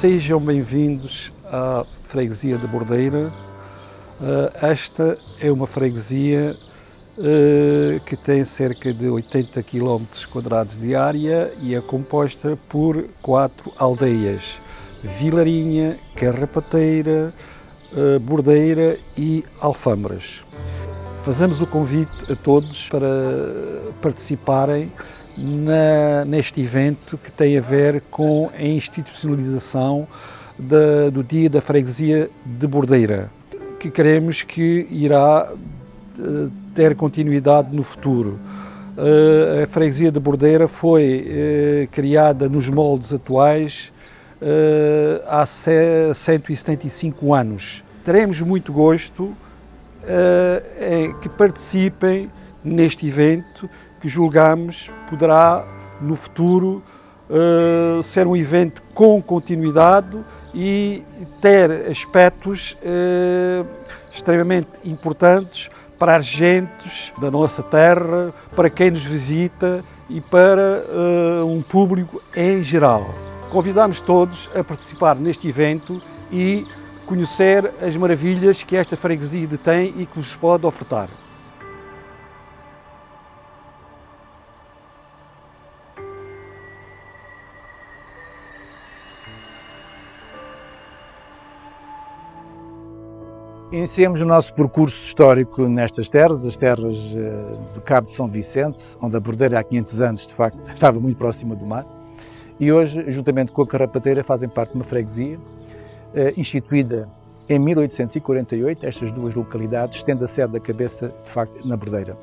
Sejam bem-vindos à freguesia de Bordeira. Esta é uma freguesia que tem cerca de 80 km quadrados de área e é composta por 4 aldeias: Vilarinha, Carrapateira, Bordeira e Alfambras. Fazemos o convite a todos para participarem neste evento que tem a ver com a institucionalização do Dia da Freguesia de Bordeira, que queremos que irá ter continuidade no futuro. A Freguesia de Bordeira foi criada nos moldes atuais há 175 anos. Teremos muito gosto que participem neste evento, que julgamos poderá no futuro ser um evento com continuidade e ter aspectos extremamente importantes para as gentes da nossa terra, para quem nos visita e para um público em geral. Convidamos todos a participar neste evento e conhecer as maravilhas que esta freguesia detém e que vos pode ofertar. Iniciamos o nosso percurso histórico nestas terras, as terras do Cabo de São Vicente, onde a Bordeira há 500 anos, de facto, estava muito próxima do mar. E hoje, juntamente com a Carrapateira, fazem parte de uma freguesia instituída em 1848. Estas duas localidades tendo a sede da cabeça, de facto, na Bordeira.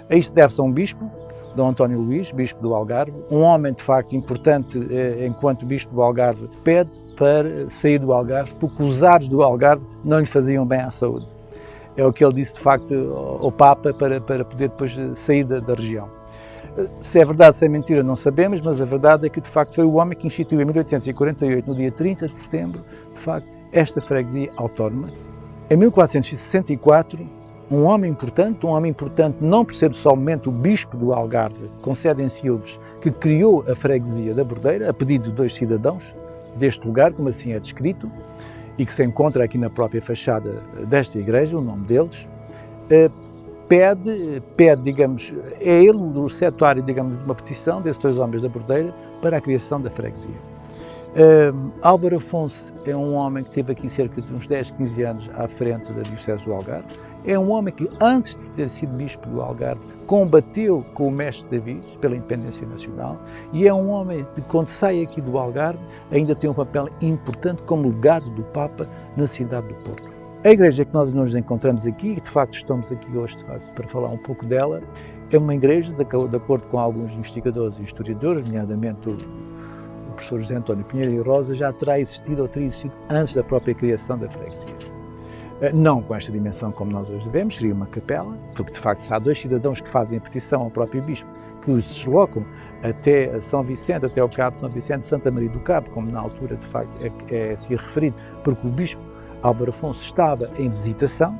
A isto deve-se a um bispo, Dom António Luís, bispo do Algarve, um homem, de facto, importante enquanto bispo do Algarve, pede para sair do Algarve, porque os ares do Algarve não lhe faziam bem à saúde. É o que ele disse, de facto, ao Papa para poder depois sair da região. Se é verdade, se é mentira, não sabemos, mas a verdade é que, de facto, foi o homem que instituiu em 1848, no dia 30 de setembro, de facto, esta freguesia autónoma. Em 1464, um homem importante não por ser somente o bispo do Algarve, com sede em Silves, que criou a freguesia da Bordeira, a pedido de 2 cidadãos deste lugar, como assim é descrito, e que se encontra aqui na própria fachada desta igreja, o nome deles, pede, digamos, é ele o receptário, digamos, de uma petição desses 2 homens da Bordeira para a criação da freguesia. Álvaro Afonso é um homem que esteve aqui cerca de uns 10, 15 anos à frente da Diocese do Algarve. É um homem que, antes de ter sido bispo do Algarve, combateu com o mestre David pela independência nacional, e é um homem que, quando sai aqui do Algarve, ainda tem um papel importante como legado do Papa na cidade do Porto. A igreja que nós nos encontramos aqui, e de facto estamos aqui hoje para falar um pouco dela, é uma igreja, de acordo com alguns investigadores e historiadores, nomeadamente o professor José António Pinheiro e Rosa, já terá existido ou teria existido antes da própria criação da freguesia. Não com esta dimensão como nós hoje devemos, seria uma capela, porque de facto se há 2 cidadãos que fazem a petição ao próprio bispo, que os deslocam até São Vicente, até o Cabo de São Vicente, Santa Maria do Cabo, como na altura de facto é se referido, porque o bispo Álvaro Afonso estava em visitação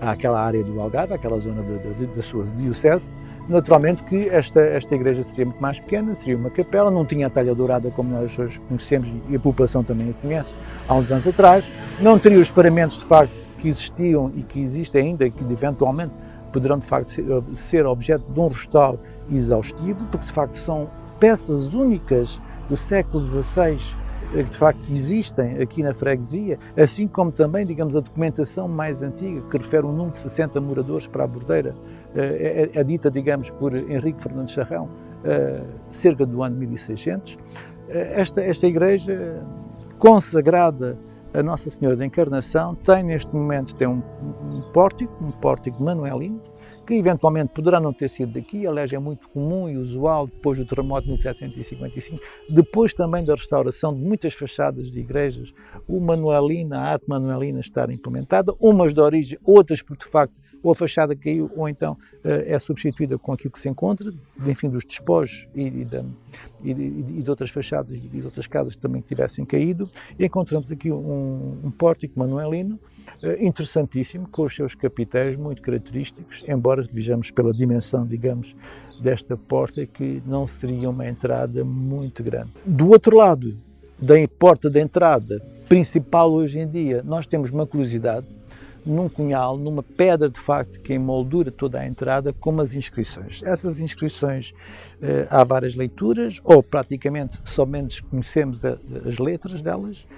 àquela área do Algarve, àquela zona da sua diocese. Naturalmente que esta igreja seria muito mais pequena, seria uma capela, não tinha a talha dourada como nós hoje conhecemos e a população também a conhece há uns anos atrás, não teria os paramentos de facto que existiam e que existem ainda, que eventualmente poderão de facto ser objeto de um restauro exaustivo, porque de facto são peças únicas do século XVI que de facto existem aqui na freguesia, assim como também, digamos, a documentação mais antiga, que refere um número de 60 moradores para a Bordeira, é dita, digamos, por Henrique Fernandes Charrão, cerca do ano 1600. Esta igreja, consagrada a Nossa Senhora da Encarnação, tem neste momento um pórtico manuelino, que eventualmente poderá não ter sido daqui, aliás é muito comum e usual depois do terremoto de 1755, depois também da restauração de muitas fachadas de igrejas, a arte manuelina estar implementada, umas de origem, outras porque de facto ou a fachada caiu, ou então é substituída com aquilo que se encontra, enfim, dos despojos e de outras fachadas e de outras casas que também tivessem caído. E encontramos aqui um pórtico manuelino interessantíssimo, com os seus capitéis muito característicos, embora vejamos pela dimensão, digamos, desta porta que não seria uma entrada muito grande. Do outro lado da porta de entrada principal hoje em dia, nós temos uma curiosidade num cunhal, numa pedra de facto que emoldura toda a entrada, como as inscrições. Essas inscrições há várias leituras, ou praticamente somente conhecemos as letras delas,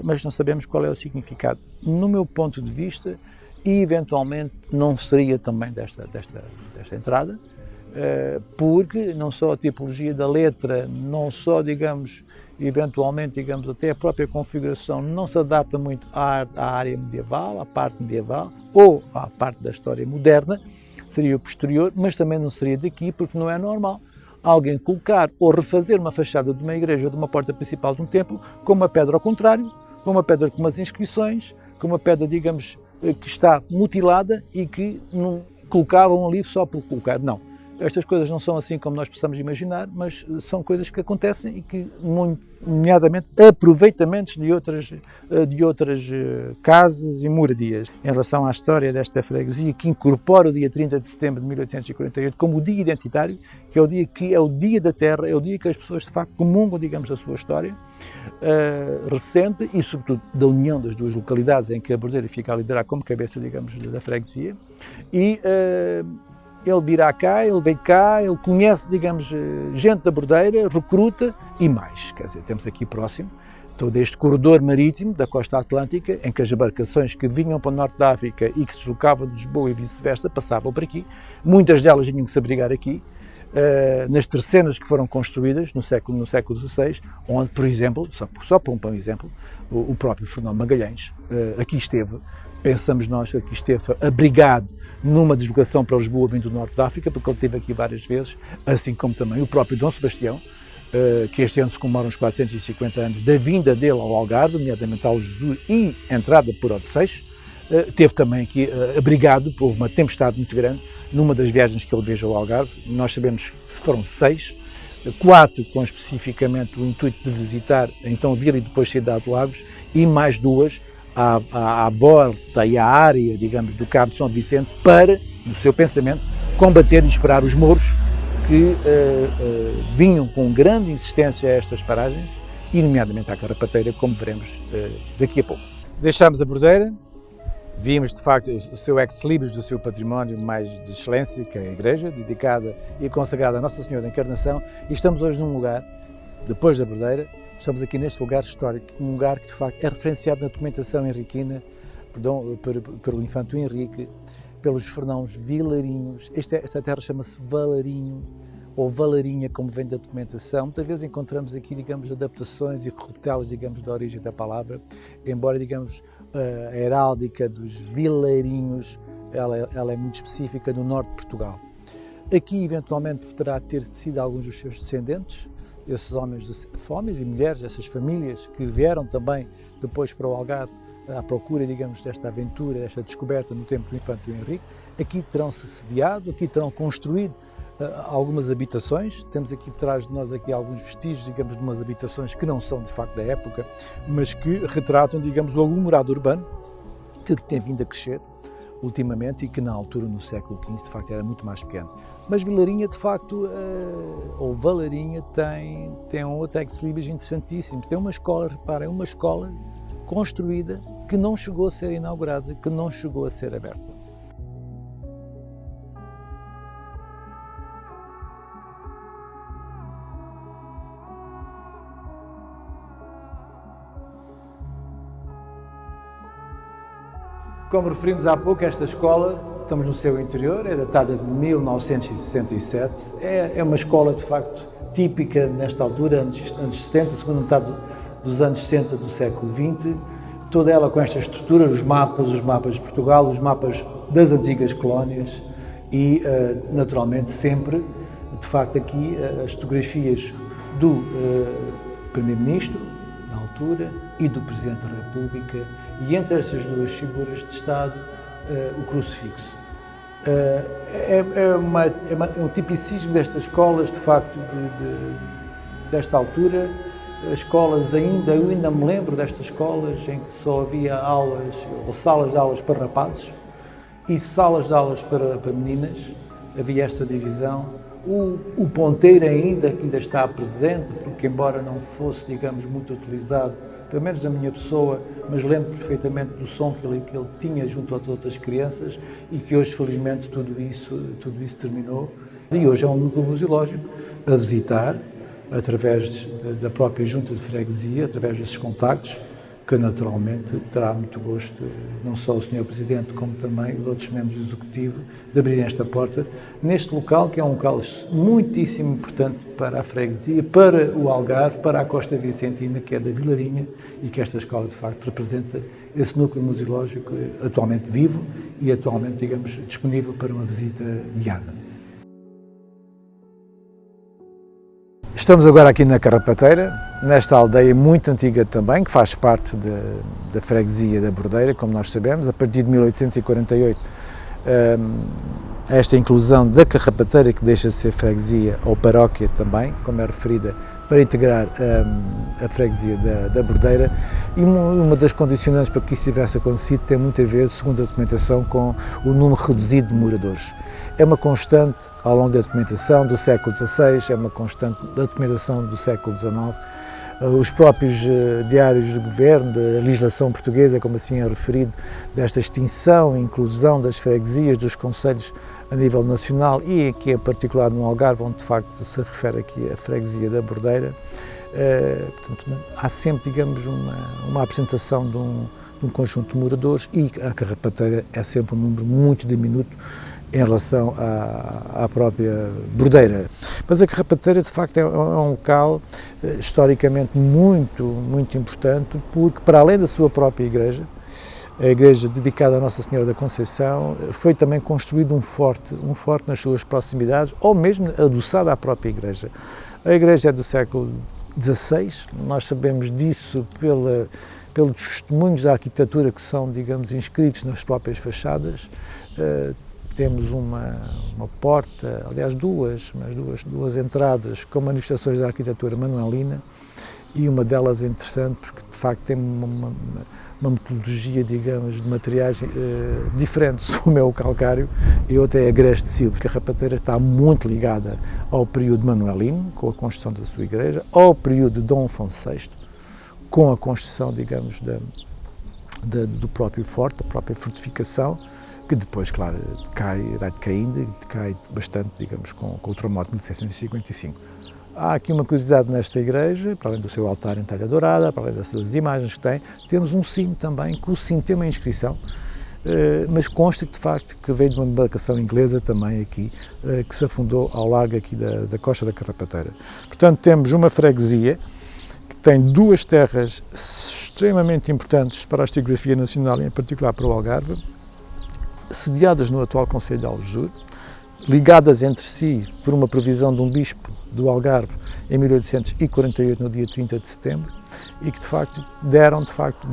mas não sabemos qual é o significado. No meu ponto de vista, e eventualmente não seria também desta entrada, porque não só a tipologia da letra, não só, digamos, eventualmente, digamos, até a própria configuração não se adapta muito à área medieval, à parte medieval, ou à parte da história moderna, seria o posterior, mas também não seria daqui, porque não é normal alguém colocar ou refazer uma fachada de uma igreja ou de uma porta principal de um templo com uma pedra ao contrário, com uma pedra com umas inscrições, com uma pedra, digamos, que está mutilada e que não colocavam ali só por colocar. Não. Estas coisas não são assim como nós possamos imaginar, mas são coisas que acontecem e que, nomeadamente, aproveitamentos de outras casas e moradias. Em relação à história desta freguesia, que incorpora o dia 30 de setembro de 1848 como o dia identitário, que é o dia da terra, é o dia que as pessoas, de facto, comungam, digamos, a sua história recente e, sobretudo, da união das duas localidades em que a Bordeira fica a liderar como cabeça, digamos, da freguesia. E ele virá cá, ele vem cá, ele conhece, digamos, gente da Bordeira, recruta e mais. Quer dizer, temos aqui próximo todo este corredor marítimo da costa atlântica, em que as embarcações que vinham para o norte da África e que se deslocavam de Lisboa e vice-versa passavam por aqui. Muitas delas tinham que se abrigar aqui, nas tercenas que foram construídas no século XVI, onde, por exemplo, só para um exemplo, o próprio Fernão Magalhães aqui esteve. Pensamos nós que aqui esteve abrigado numa deslocação para Lisboa vindo do norte da África, porque ele esteve aqui várias vezes, assim como também o próprio Dom Sebastião, que este ano se comemoram os 450 anos da vinda dele ao Algarve, nomeadamente ao Jesus e entrada por Odisseias, esteve também aqui abrigado, houve uma tempestade muito grande, numa das viagens que ele veio ao Algarve. Nós sabemos que foram 6, 4 com especificamente o intuito de visitar então a vila e depois a cidade de Lagos, e mais 2 à volta e à área, digamos, do Cabo de São Vicente, para, no seu pensamento, combater e esperar os mouros que vinham com grande insistência a estas paragens, e nomeadamente à Carrapateira, como veremos daqui a pouco. Deixámos a Bordeira, vimos de facto o seu ex-libris do seu património mais de excelência, que é a igreja, dedicada e consagrada a Nossa Senhora da Encarnação, e estamos hoje num lugar, depois da Bordeira, estamos aqui neste lugar histórico, um lugar que de facto é referenciado na documentação henriquina, pelo Infante Henrique, pelos Fernãos Vilarinhos. Esta terra chama-se Valarinho, ou Valarinha, como vem da documentação. Muitas vezes encontramos aqui, digamos, adaptações e corruptelas, digamos, da origem da palavra, embora, digamos, a heráldica dos Vilarinhos, ela é muito específica no norte de Portugal. Aqui, eventualmente, poderá ter sido alguns dos seus descendentes, esses homens e mulheres, essas famílias que vieram também depois para o Algarve à procura, digamos, desta aventura, desta descoberta no tempo do Infante Henrique. Aqui terão-se sediado, aqui terão construído algumas habitações. Temos aqui por trás de nós aqui alguns vestígios, digamos, de umas habitações que não são de facto da época, mas que retratam, digamos, o aglomerado urbano que tem vindo a crescer ultimamente e que na altura, no século XV, de facto era muito mais pequeno. Mas Vilarinha, de facto, ou Valarinha, tem um outro ex-libris interessantíssimo. Tem uma escola, reparem, uma escola construída que não chegou a ser inaugurada, que não chegou a ser aberta. Como referimos há pouco, esta escola, estamos no seu interior, é datada de 1967, é uma escola de facto típica nesta altura, anos 60, segunda metade dos anos 60 do século XX, toda ela com esta estrutura, os mapas de Portugal, os mapas das antigas colónias e, naturalmente, sempre, de facto, aqui as fotografias do Primeiro-Ministro, na altura, e do Presidente da República, e entre estas duas figuras de Estado, o crucifixo. É um tipicismo destas escolas, de facto, desta altura. As escolas eu ainda me lembro destas escolas em que só havia aulas, ou salas de aulas para rapazes e salas de aulas para meninas. Havia esta divisão. O ponteiro ainda está presente, porque embora não fosse, digamos, muito utilizado, pelo menos na minha pessoa, mas lembro perfeitamente do som que ele tinha junto a outras crianças e que hoje, felizmente, tudo isso terminou. E hoje é um núcleo museológico a visitar, através da própria Junta de Freguesia, através desses contactos, que naturalmente terá muito gosto, não só o Sr. Presidente, como também os outros membros do Executivo, de abrirem esta porta neste local, que é um local muitíssimo importante para a freguesia, para o Algarve, para a Costa Vicentina, que é da Vilarinha, e que esta escola, de facto, representa esse núcleo museológico atualmente vivo e atualmente, digamos, disponível para uma visita guiada. Estamos agora aqui na Carrapateira, nesta aldeia muito antiga também, que faz parte da freguesia da Bordeira, como nós sabemos. A partir de 1848, esta inclusão da Carrapateira, que deixa de ser freguesia ou paróquia também, como é referida, para integrar a freguesia da Bordeira, e uma das condicionantes para que isso tivesse acontecido tem muito a ver, segundo a documentação, com o número reduzido de moradores. É uma constante ao longo da documentação do século XVI, é uma constante da documentação do século XIX. Os próprios diários do governo, da legislação portuguesa, como assim é referido, desta extinção e inclusão das freguesias, dos concelhos a nível nacional e aqui em particular no Algarve, onde de facto se refere aqui a freguesia da Bordeira. Portanto, há sempre, digamos, uma apresentação de um conjunto de moradores e a Carrapateira é sempre um número muito diminuto em relação à própria Bordeira. Mas a Carrapateira, de facto, é um local historicamente muito importante, porque, para além da sua própria igreja, a igreja dedicada a Nossa Senhora da Conceição, foi também construído um forte nas suas proximidades, ou mesmo adoçado à própria igreja. A igreja é do século XVI, nós sabemos disso pelos testemunhos da arquitetura que são, digamos, inscritos nas próprias fachadas. Temos uma porta, aliás duas entradas com manifestações da arquitetura manuelina, e uma delas é interessante porque de facto tem uma metodologia, digamos, de materiais diferentes. Uma é o calcário e outra é a grés de silva. A Carrapateira está muito ligada ao período manuelino, com a construção da sua igreja, ao período de Dom Afonso VI, com a construção, digamos, do próprio forte, da própria fortificação, que depois, claro, vai decaindo e decai bastante, digamos, com o terremoto de 1755. Há aqui uma curiosidade nesta igreja, para além do seu altar em talha dourada, para além das imagens que tem, temos um sino também, que o sino tem uma inscrição, mas consta que, de facto, que veio de uma embarcação inglesa também aqui, que se afundou ao largo aqui da costa da Carrapateira. Portanto, temos uma freguesia que tem duas terras extremamente importantes para a historiografia nacional e, em particular, para o Algarve, sediadas no atual concelho de Aljur, ligadas entre si por uma previsão de um bispo do Algarve em 1848, no dia 30 de setembro, e que de facto deram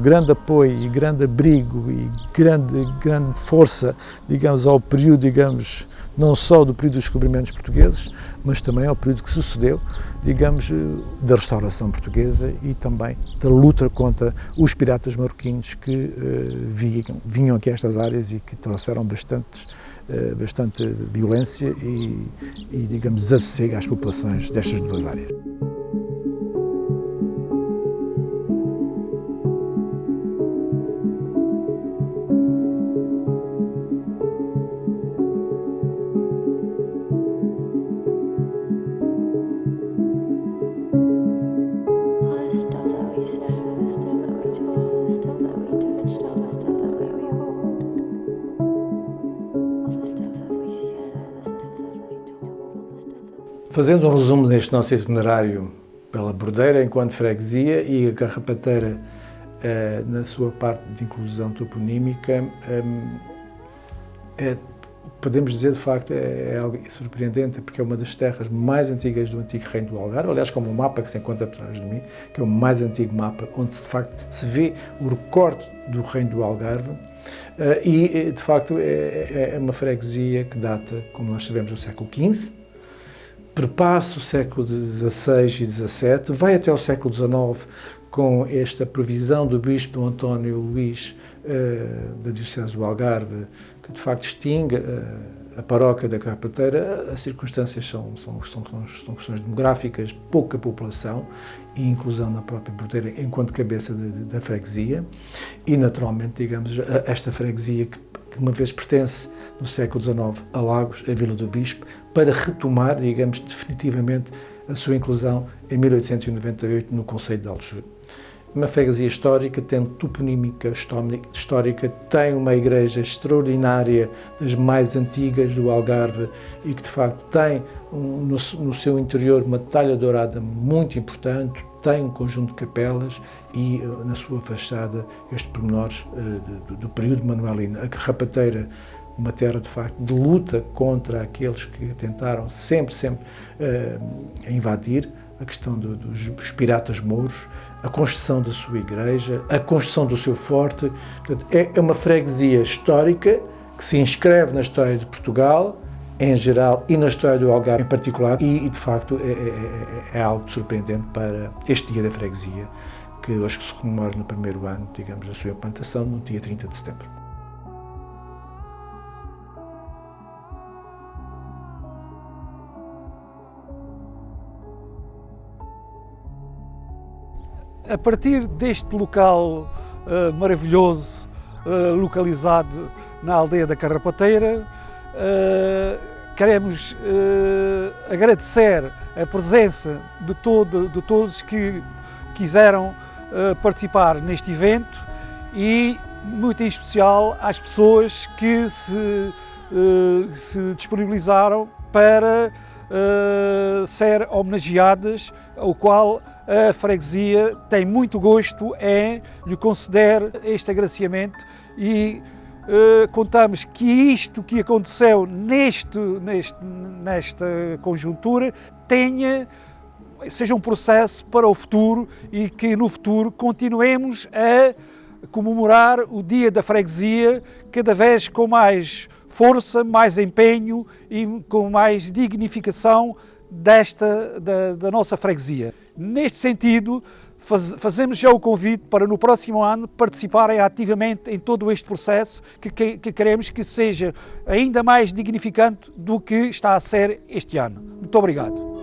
grande apoio e grande abrigo e grande força, digamos, ao período, digamos, não só do período dos descobrimentos portugueses, mas também ao período que sucedeu, digamos, da restauração portuguesa e também da luta contra os piratas marroquinos que vinham aqui a estas áreas e que trouxeram bastante violência e, digamos, desassossego às populações destas duas áreas. Fazendo um resumo deste nosso itinerário pela Bordeira enquanto freguesia e a Carrapateira na sua parte de inclusão toponímica, podemos dizer de facto é algo surpreendente, porque é uma das terras mais antigas do antigo Reino do Algarve, aliás como o mapa que se encontra por trás de mim, que é o mais antigo mapa onde de facto se vê o recorte do Reino do Algarve, e de facto é uma freguesia que data, como nós sabemos, do século XV, perpassa o século XVI e XVII, vai até o século XIX com esta previsão do bispo Dom António Luís da Diocese do Algarve, que de facto extingue a paróquia da Carrapateira, as circunstâncias são questões demográficas, pouca população e inclusão na própria Bordeira enquanto cabeça da freguesia e, naturalmente, digamos, esta freguesia que uma vez pertence, no século XIX, a Lagos, a Vila do Bispo, para retomar, digamos, definitivamente a sua inclusão em 1898 no concelho de Aljube. Uma freguesia histórica, tem toponímica histórica, tem uma igreja extraordinária, das mais antigas do Algarve e que, de facto, tem no seu interior uma talha dourada muito importante, tem um conjunto de capelas e, na sua fachada, estes pormenores do período manuelino. A Carrapateira, uma terra, de facto, de luta contra aqueles que tentaram sempre invadir, a questão dos piratas mouros, a construção da sua igreja, a construção do seu forte. Portanto, é uma freguesia histórica que se inscreve na história de Portugal, em geral, e na história do Algarve em particular, e de facto é algo surpreendente para este dia da freguesia, que hoje se comemora no primeiro ano, digamos, da sua implantação, no dia 30 de setembro. A partir deste local maravilhoso, localizado na aldeia da Carrapateira, queremos agradecer a presença de todos que quiseram participar neste evento e, muito em especial, às pessoas que se disponibilizaram para ser homenageadas, ao qual a freguesia tem muito gosto em lhe conceder este agraciamento e contamos que isto que aconteceu nesta conjuntura seja um processo para o futuro e que no futuro continuemos a comemorar o Dia da Freguesia cada vez com mais força, mais empenho e com mais dignificação da nossa freguesia. Neste sentido, fazemos já o convite para no próximo ano participarem ativamente em todo este processo que queremos que seja ainda mais dignificante do que está a ser este ano. Muito obrigado.